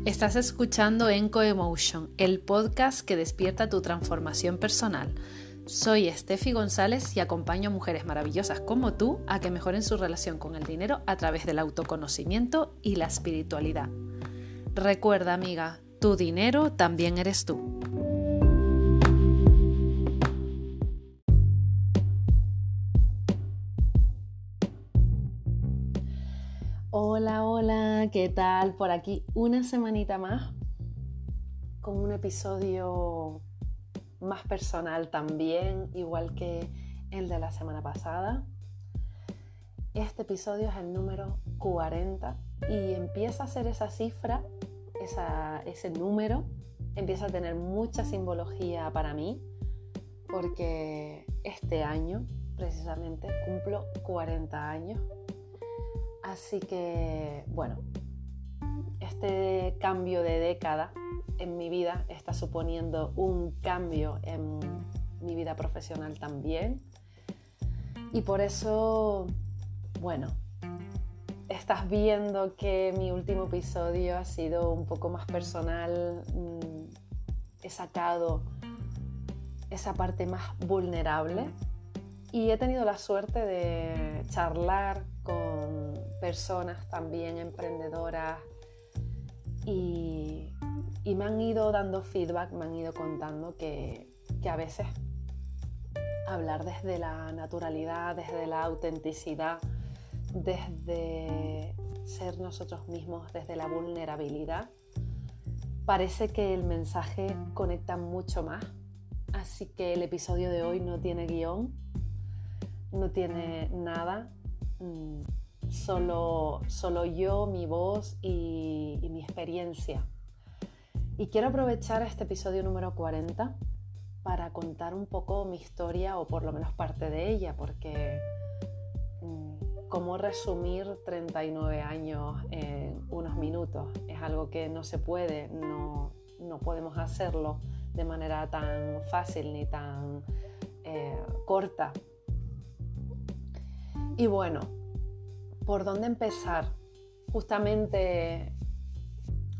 Estás escuchando Enco Emotion, el podcast que despierta tu transformación personal. Soy Estefi González y acompaño a mujeres maravillosas como tú a que mejoren su relación con el dinero a través del autoconocimiento y la espiritualidad. Recuerda, amiga, tu dinero también eres tú. Hola, ¿qué tal? Por aquí una semanita más con un episodio más personal también, igual que el de la semana pasada. Este episodio es el número 40 y empieza a ser esa cifra, ese número, empieza a tener mucha simbología para mí, porque este año precisamente cumplo 40 años. Así que, bueno, este cambio de década en mi vida está suponiendo un cambio en mi vida profesional también. Y por eso, bueno, estás viendo que mi último episodio ha sido un poco más personal. He sacado esa parte más vulnerable y he tenido la suerte de charlar con personas también emprendedoras y me han ido dando feedback, me han ido contando que a veces hablar desde la naturalidad, desde la autenticidad, desde ser nosotros mismos, desde la vulnerabilidad, parece que el mensaje conecta mucho más. Así que el episodio de hoy no tiene guión, no tiene nada, solo yo, mi voz y mi experiencia. Y quiero aprovechar este episodio número 40 para contar un poco mi historia, o por lo menos parte de ella, porque cómo resumir 39 años en unos minutos es algo que no se puede, no podemos hacerlo de manera tan fácil ni tan corta. Y bueno, ¿por dónde empezar? Justamente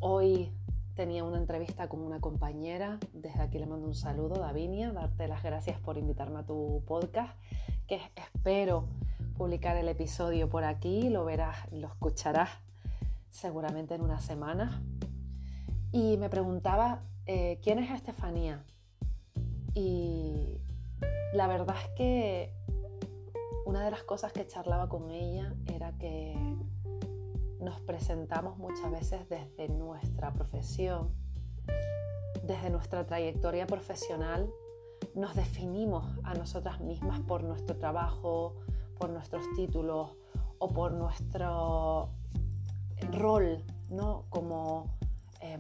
hoy tenía una entrevista con una compañera, desde aquí le mando un saludo, Davinia, darte las gracias por invitarme a tu podcast, que espero publicar el episodio por aquí, lo verás, lo escucharás seguramente en unas semanas. Y me preguntaba, ¿quién es Estefanía? Y la verdad es que una de las cosas que charlaba con ella era que nos presentamos muchas veces desde nuestra profesión, desde nuestra trayectoria profesional, nos definimos a nosotras mismas por nuestro trabajo, por nuestros títulos o por nuestro rol, ¿no? Como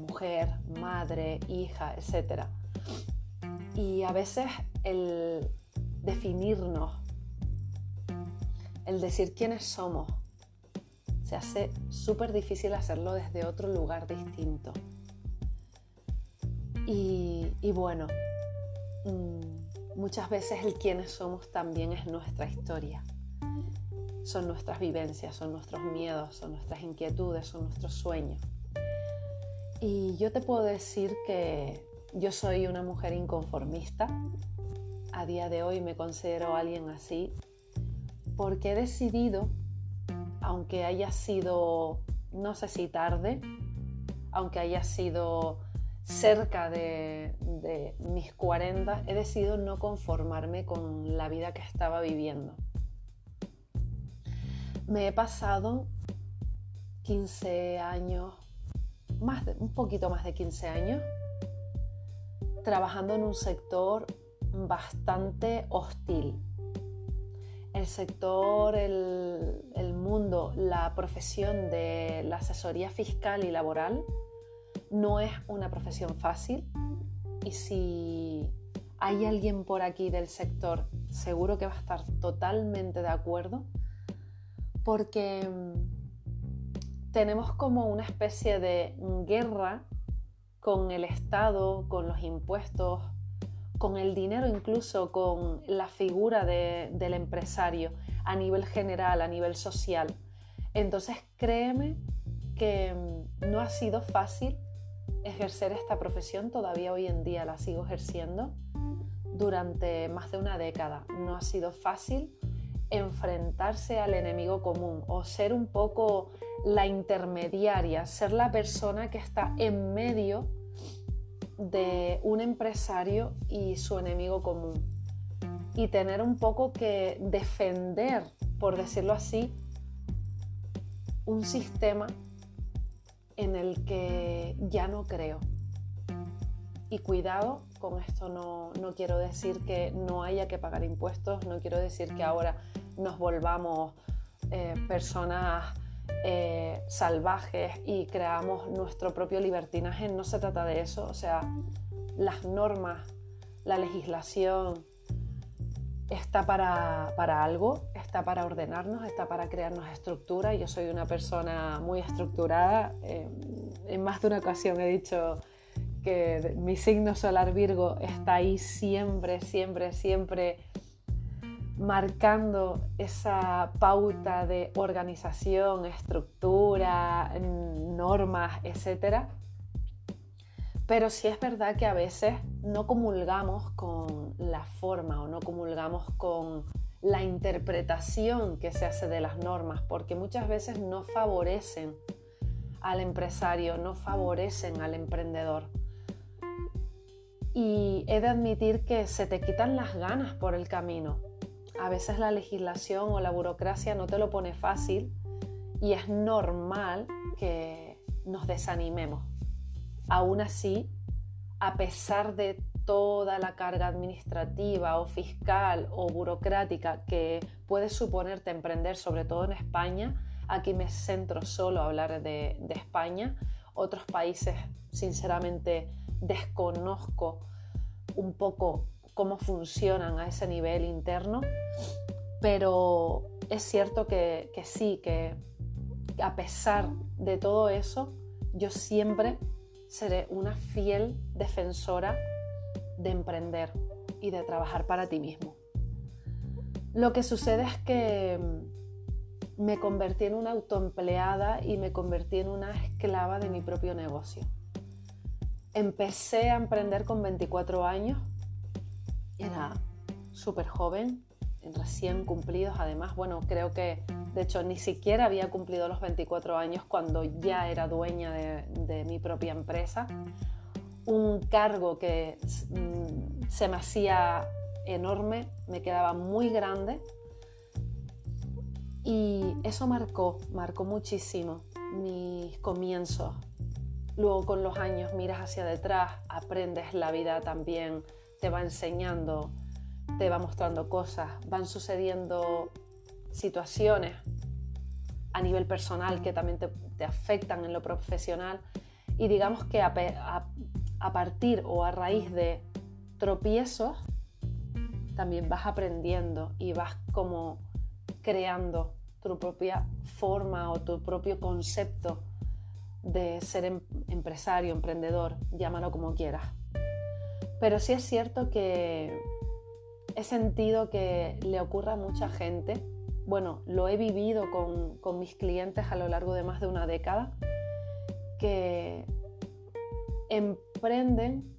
mujer, madre, hija, etc. Y a veces el definirnos, el decir quiénes somos, se hace súper difícil hacerlo desde otro lugar distinto. Y bueno, muchas veces el quiénes somos también es nuestra historia. Son nuestras vivencias, son nuestros miedos, son nuestras inquietudes, son nuestros sueños. Y yo te puedo decir que yo soy una mujer inconformista. A día de hoy me considero alguien así porque he decidido, aunque haya sido, no sé si tarde, aunque haya sido cerca de mis 40, he decidido no conformarme con la vida que estaba viviendo. Me he pasado 15 años, un poquito más de 15 años, trabajando en un sector bastante hostil. El sector, el mundo, la profesión de la asesoría fiscal y laboral no es una profesión fácil, y si hay alguien por aquí del sector, seguro que va a estar totalmente de acuerdo, porque tenemos como una especie de guerra con el Estado, con los impuestos, con el dinero, incluso con la figura del empresario a nivel general, a nivel social. Entonces créeme que no ha sido fácil ejercer esta profesión, todavía hoy en día la sigo ejerciendo durante más de una década. No ha sido fácil enfrentarse al enemigo común o ser un poco la intermediaria, ser la persona que está en medio de un empresario y su enemigo común, y tener un poco que defender, por decirlo así, un sistema en el que ya no creo. Y cuidado, con esto no quiero decir que no haya que pagar impuestos, no quiero decir que ahora nos volvamos personas salvajes y creamos nuestro propio libertinaje. No se trata de eso. O sea, las normas, la legislación está para algo, está para ordenarnos, está para crearnos estructura. Yo soy una persona muy estructurada. En más de una ocasión he dicho que mi signo solar Virgo está ahí siempre, siempre, siempre marcando esa pauta de organización, estructura, normas, etc. Pero sí es verdad que a veces no comulgamos con la forma o no comulgamos con la interpretación que se hace de las normas, porque muchas veces no favorecen al empresario, no favorecen al emprendedor. Y he de admitir que se te quitan las ganas por el camino. A veces la legislación o la burocracia no te lo pone fácil y es normal que nos desanimemos. Aún así, a pesar de toda la carga administrativa o fiscal o burocrática que puede suponerte emprender, sobre todo en España, aquí me centro solo a hablar de España, otros países sinceramente desconozco un poco cómo funcionan a ese nivel interno, pero es cierto que sí, que a pesar de todo eso, yo siempre seré una fiel defensora de emprender y de trabajar para ti mismo. Lo que sucede es que me convertí en una autoempleada y me convertí en una esclava de mi propio negocio. Empecé a emprender con 24 años, era súper joven, recién cumplidos además. Bueno, creo que de hecho ni siquiera había cumplido los 24 años cuando ya era dueña de mi propia empresa. Un cargo que se me hacía enorme, me quedaba muy grande y eso marcó muchísimo mis comienzos. Luego con los años miras hacia detrás, aprendes, la vida también te va enseñando, te va mostrando cosas, van sucediendo situaciones a nivel personal que también te afectan en lo profesional, y digamos que a partir o a raíz de tropiezos también vas aprendiendo y vas como creando tu propia forma o tu propio concepto de ser empresario, emprendedor, llámalo como quieras. Pero sí es cierto que he sentido que le ocurre a mucha gente. Bueno, lo he vivido con mis clientes a lo largo de más de una década, que emprenden,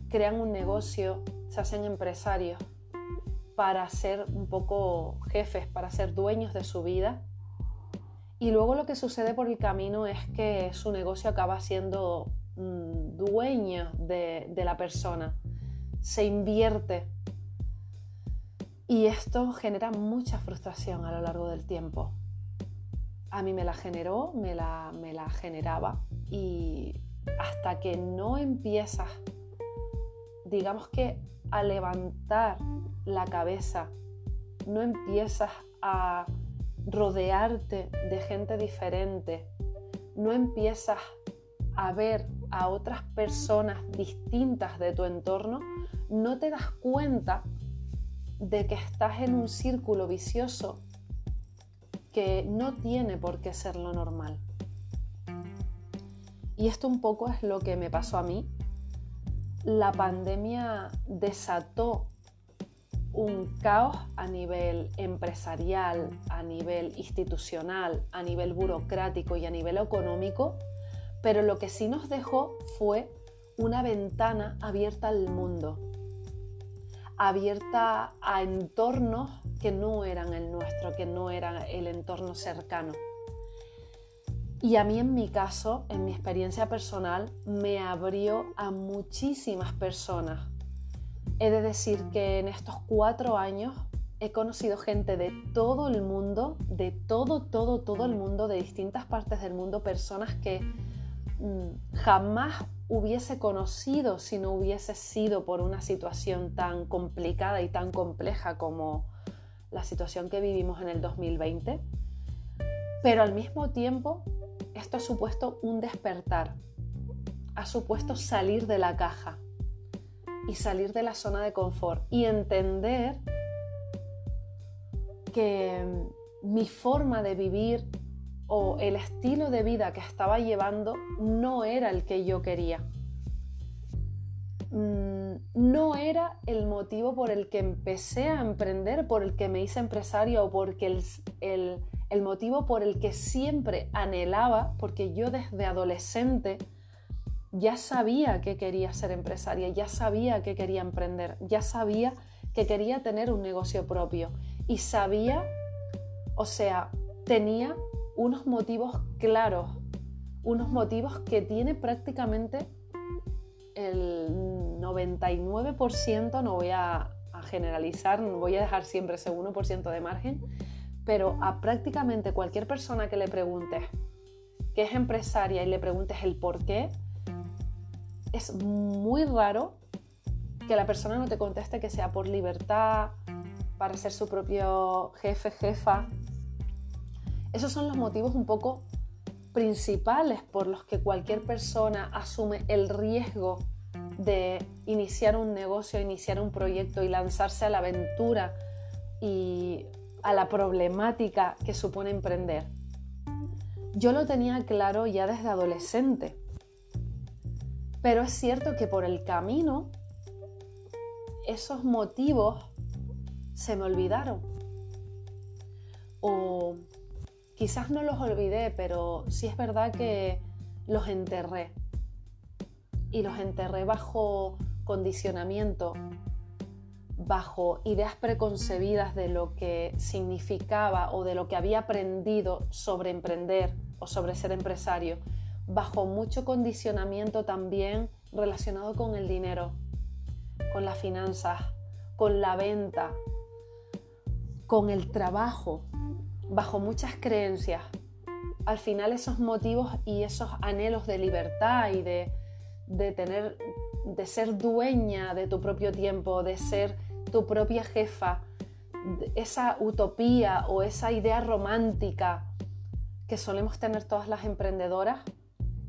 crean un negocio, se hacen empresarios para ser un poco jefes, para ser dueños de su vida, y luego lo que sucede por el camino es que su negocio acaba siendo dueño de la persona, se invierte, y esto genera mucha frustración a lo largo del tiempo. A mí me la generó, me la generaba, y hasta que no empiezas, digamos que a levantar la cabeza, no empiezas a rodearte de gente diferente, no empiezas a ver a otras personas distintas de tu entorno, no te das cuenta de que estás en un círculo vicioso que no tiene por qué ser lo normal. Y esto un poco es lo que me pasó a mí. La pandemia desató un caos a nivel empresarial, a nivel institucional, a nivel burocrático y a nivel económico, pero lo que sí nos dejó fue una ventana abierta al mundo, abierta a entornos que no eran el nuestro, que no eran el entorno cercano. Y a mí, en mi caso, en mi experiencia personal, me abrió a muchísimas personas. He de decir que en estos 4 años he conocido gente de todo el mundo, de todo el mundo, de distintas partes del mundo, personas que jamás hubiese conocido si no hubiese sido por una situación tan complicada y tan compleja como la situación que vivimos en el 2020. Pero al mismo tiempo, esto ha supuesto un despertar, ha supuesto salir de la caja y salir de la zona de confort y entender que mi forma de vivir o el estilo de vida que estaba llevando no era el que yo quería. No era el motivo por el que empecé a emprender, por el que me hice empresaria o porque el motivo por el que siempre anhelaba, porque yo desde adolescente ya sabía que quería ser empresaria, ya sabía que quería emprender, ya sabía que quería tener un negocio propio y sabía, tenía unos motivos claros, unos motivos que tiene prácticamente el 99%, no voy a generalizar, voy a dejar siempre ese 1% de margen, pero a prácticamente cualquier persona que le preguntes que es empresaria y le preguntes el por qué, es muy raro que la persona no te conteste que sea por libertad, para ser su propio jefe, jefa. Esos son los motivos un poco principales por los que cualquier persona asume el riesgo de iniciar un negocio, iniciar un proyecto y lanzarse a la aventura y a la problemática que supone emprender. Yo lo tenía claro ya desde adolescente, pero es cierto que por el camino esos motivos se me olvidaron. O quizás no los olvidé, pero sí es verdad que los enterré. Y los enterré bajo condicionamiento, bajo ideas preconcebidas de lo que significaba o de lo que había aprendido sobre emprender o sobre ser empresario, bajo mucho condicionamiento también relacionado con el dinero, con las finanzas, con la venta, con el trabajo, bajo muchas creencias. Al final esos motivos y esos anhelos de libertad y de ser dueña de tu propio tiempo, de ser tu propia jefa, esa utopía o esa idea romántica que solemos tener todas las emprendedoras,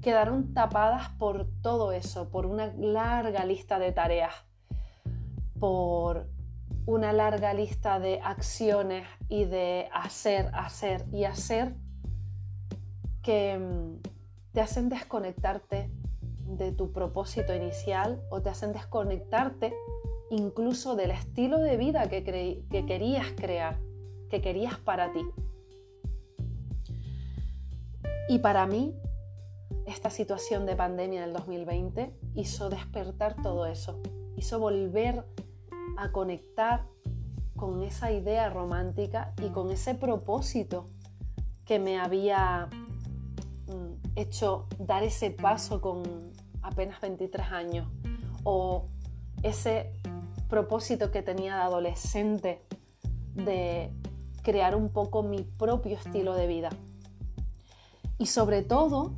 quedaron tapadas por todo eso, por una larga lista de tareas, por una larga lista de acciones y de hacer que te hacen desconectarte de tu propósito inicial o te hacen desconectarte incluso del estilo de vida que querías crear, que querías para ti. Y para mí, esta situación de pandemia del 2020 hizo despertar todo eso, hizo volver a conectar con esa idea romántica y con ese propósito que me había hecho dar ese paso con apenas 23 años, o ese propósito que tenía de adolescente de crear un poco mi propio estilo de vida. Y sobre todo,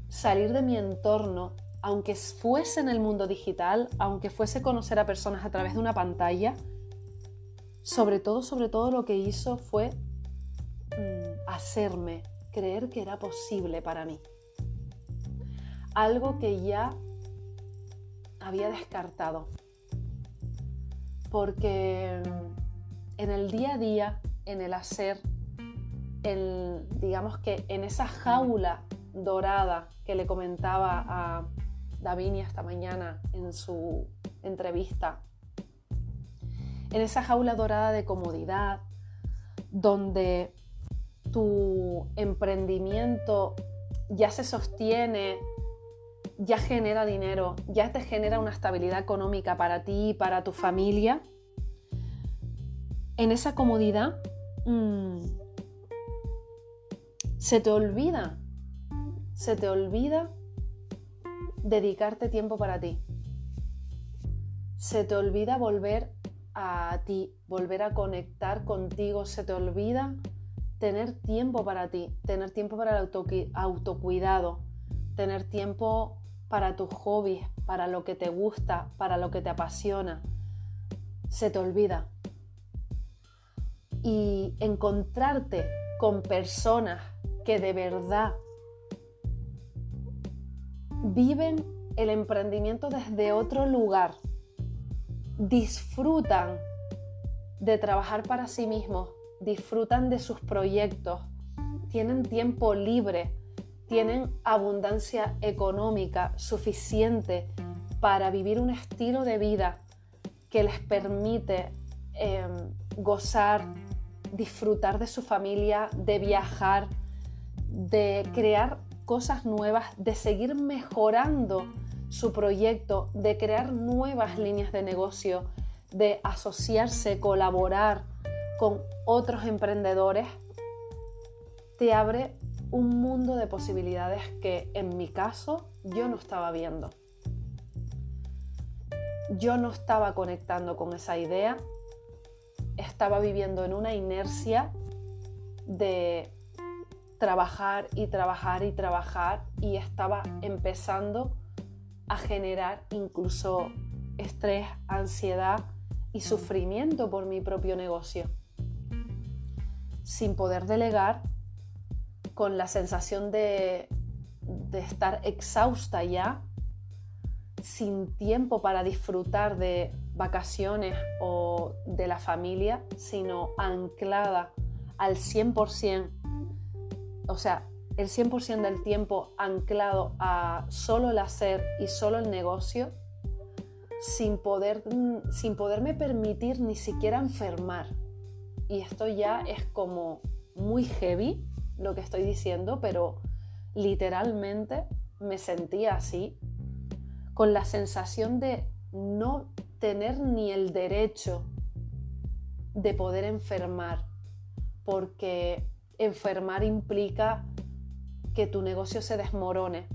salir de mi entorno, aunque fuese en el mundo digital, aunque fuese conocer a personas a través de una pantalla, sobre todo lo que hizo fue hacerme creer que era posible para mí. Algo que ya había descartado. Porque en el día a día, en el hacer, digamos que en esa jaula dorada que le comentaba a Davini esta mañana en su entrevista, en esa jaula dorada de comodidad, donde tu emprendimiento ya se sostiene, ya genera dinero, ya te genera una estabilidad económica para ti y para tu familia, en esa comodidad se te olvida dedicarte tiempo para ti. Se te olvida volver a ti, volver a conectar contigo. Se te olvida tener tiempo para ti, tener tiempo para el autocuidado, tener tiempo para tus hobbies, para lo que te gusta, para lo que te apasiona. Se te olvida. Y encontrarte con personas que de verdad viven el emprendimiento desde otro lugar, disfrutan de trabajar para sí mismos, disfrutan de sus proyectos, tienen tiempo libre, tienen abundancia económica suficiente para vivir un estilo de vida que les permite gozar, disfrutar de su familia, de viajar, de crear cosas nuevas, de seguir mejorando su proyecto, de crear nuevas líneas de negocio, de asociarse, colaborar con otros emprendedores, te abre un mundo de posibilidades que en mi caso yo no estaba viendo. Yo no estaba conectando con esa idea, estaba viviendo en una inercia de trabajar y trabajar y trabajar, y estaba empezando a generar incluso estrés, ansiedad y sufrimiento por mi propio negocio, sin poder delegar, con la sensación de estar exhausta ya, sin tiempo para disfrutar de vacaciones o de la familia, sino anclada al 100%, o sea, el 100% del tiempo anclado a solo el hacer y solo el negocio, sin poderme permitir ni siquiera enfermar. Y esto ya es como muy heavy lo que estoy diciendo, pero literalmente me sentía así, con la sensación de no tener ni el derecho de poder enfermar, porque enfermar implica que tu negocio se desmorone,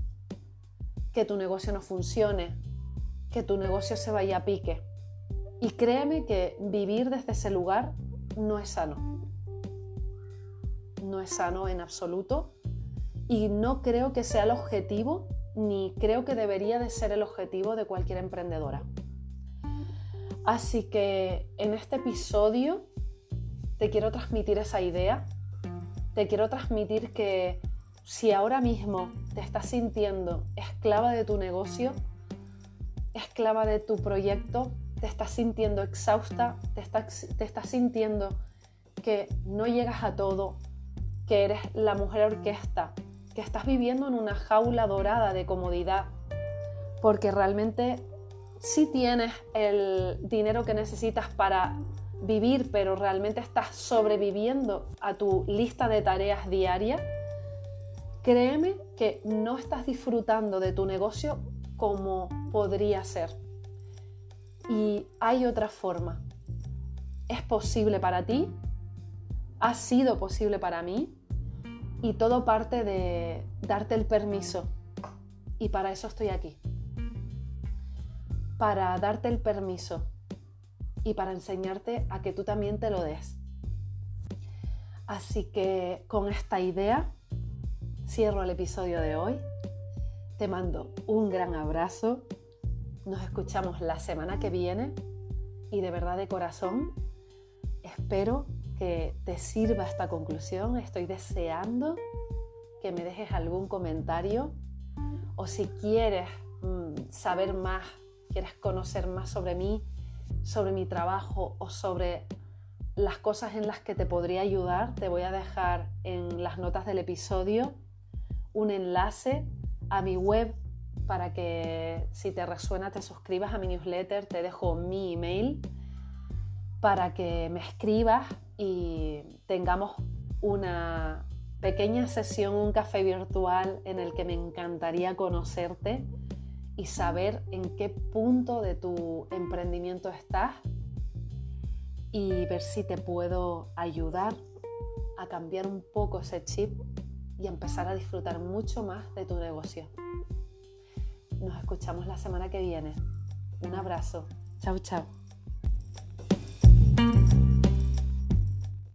que tu negocio no funcione, que tu negocio se vaya a pique. Y créeme que vivir desde ese lugar no es sano. No es sano en absoluto, y no creo que sea el objetivo, ni creo que debería de ser el objetivo de cualquier emprendedora. Así que en este episodio te quiero transmitir esa idea, te quiero transmitir que si ahora mismo te estás sintiendo esclava de tu negocio, esclava de tu proyecto, te estás sintiendo exhausta, te estás sintiendo que no llegas a todo, que eres la mujer orquesta, que estás viviendo en una jaula dorada de comodidad, porque realmente sí tienes el dinero que necesitas para vivir, pero realmente estás sobreviviendo a tu lista de tareas diarias, créeme que no estás disfrutando de tu negocio como podría ser. Y hay otra forma. Es posible para ti, ha sido posible para mí, y todo parte de darte el permiso. Y para eso estoy aquí. Para darte el permiso y para enseñarte a que tú también te lo des. Así que con esta idea cierro el episodio de hoy. Te mando un gran abrazo. Nos escuchamos la semana que viene y de verdad de corazón espero que te sirva esta conclusión. Estoy deseando que me dejes algún comentario, o si quieres saber más, quieres conocer más sobre mí, sobre mi trabajo o sobre las cosas en las que te podría ayudar, te voy a dejar en las notas del episodio un enlace a mi web para que, si te resuena, te suscribas a mi newsletter. Te dejo mi email para que me escribas y tengamos una pequeña sesión, un café virtual en el que me encantaría conocerte y saber en qué punto de tu emprendimiento estás y ver si te puedo ayudar a cambiar un poco ese chip y empezar a disfrutar mucho más de tu negocio. Nos escuchamos la semana que viene. Un abrazo. Chao, chao.